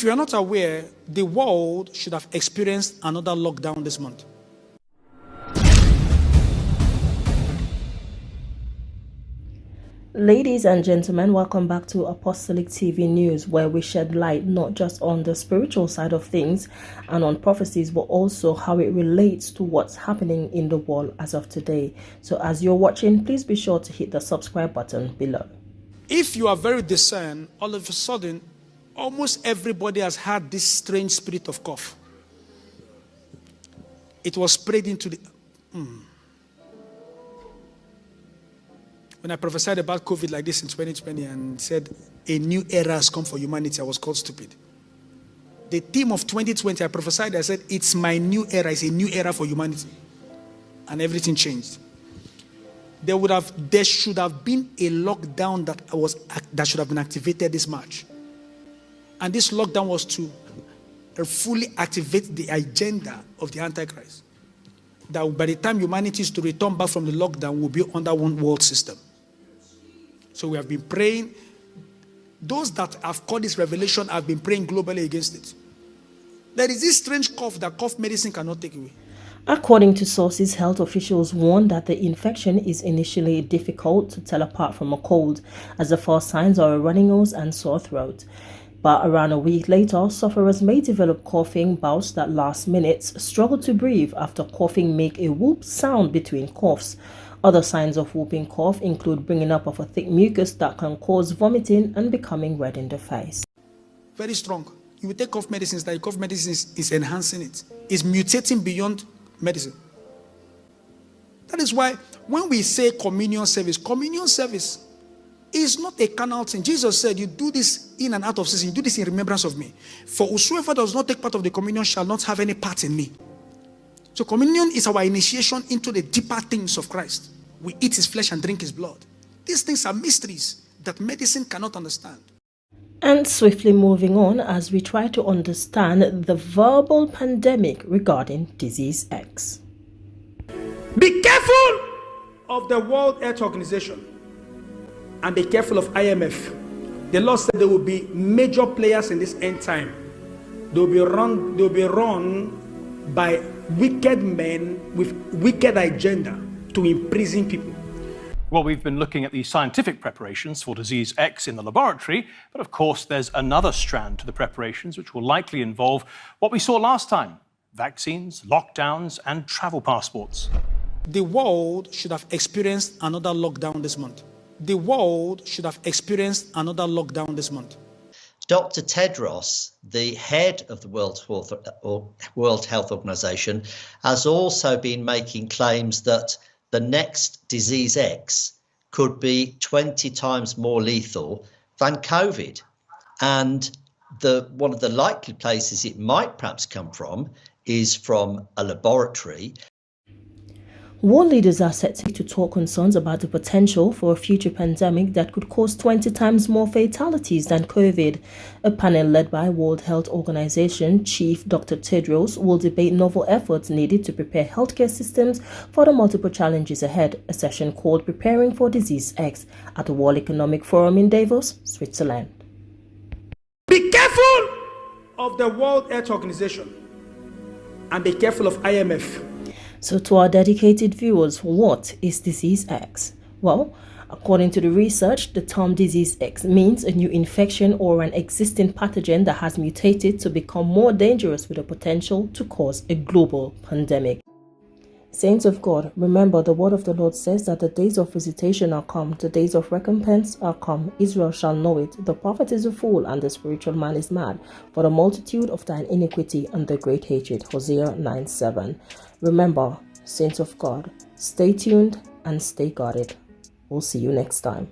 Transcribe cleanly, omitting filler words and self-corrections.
If you are not aware, the world should have experienced another lockdown this month. Ladies and gentlemen, welcome back to Apostolic TV News, where we shed light not just on the spiritual side of things and on prophecies, but also how it relates to what's happening in the world as of today. So as you're watching, please be sure to hit the subscribe button below. If you are very discerned, all of a sudden, almost everybody has had this strange spirit of cough. It was spread into the... When I prophesied about COVID like this in 2020 and said a new era has come for humanity, I was called stupid. The theme of 2020, I prophesied, I said, it's my new era, it's a new era for humanity. And everything changed. There should have been a lockdown that should have been activated this March. And this lockdown was to fully activate the agenda of the Antichrist. That by the time humanity is to return back from the lockdown, we'll be under one world system. So we have been praying. Those that have caught this revelation have been praying globally against it. There is this strange cough that cough medicine cannot take away. According to sources, health officials warn that the infection is initially difficult to tell apart from a cold, as the first signs are a runny nose and sore throat. But around a week later, sufferers may develop coughing bouts that last minutes, struggle to breathe after coughing, make a whoop sound between coughs. Other signs of whooping cough include bringing up of a thick mucus that can cause vomiting and becoming red in the face. Very strong. You will take cough medicines, that cough medicine is enhancing it. It's mutating beyond medicine. That is why when we say communion service is not a carnal thing. Jesus said, you do this in and out of season, you do this in remembrance of me. For whosoever does not take part of the communion shall not have any part in me. So communion is our initiation into the deeper things of Christ. We eat his flesh and drink his blood. These things are mysteries that medicine cannot understand. And swiftly moving on as we try to understand the verbal pandemic regarding disease X. Be careful of the World Health Organization and be careful of IMF. The Lord said there will be major players in this end time. They will be run by wicked men with wicked agenda to imprison people. Well, we've been looking at the scientific preparations for disease X in the laboratory, but of course there's another strand to the preparations which will likely involve what we saw last time: vaccines, lockdowns, and travel passports. The world should have experienced another lockdown this month. The world should have experienced another lockdown this month. Dr. Tedros, the head of the World Health Organization, has also been making claims that the next disease X could be 20 times more lethal than COVID. And one of the likely places it might perhaps come from is from a laboratory. World leaders are set to talk concerns about the potential for a future pandemic that could cause 20 times more fatalities than COVID. A panel led by World Health Organization Chief Dr. Tedros will debate novel efforts needed to prepare healthcare systems for the multiple challenges ahead, a session called Preparing for Disease X at the World Economic Forum in Davos, Switzerland. Be careful of the World Health Organization and be careful of IMF. So to our dedicated viewers, what is disease X? Well, according to the research, the term disease X means a new infection or an existing pathogen that has mutated to become more dangerous with the potential to cause a global pandemic. Saints of God, remember the word of the Lord says that the days of visitation are come, the days of recompense are come. Israel shall know it. The prophet is a fool and the spiritual man is mad for the multitude of thine iniquity and the great hatred. Hosea 9:7. Remember, saints of God, stay tuned and stay guarded. We'll see you next time.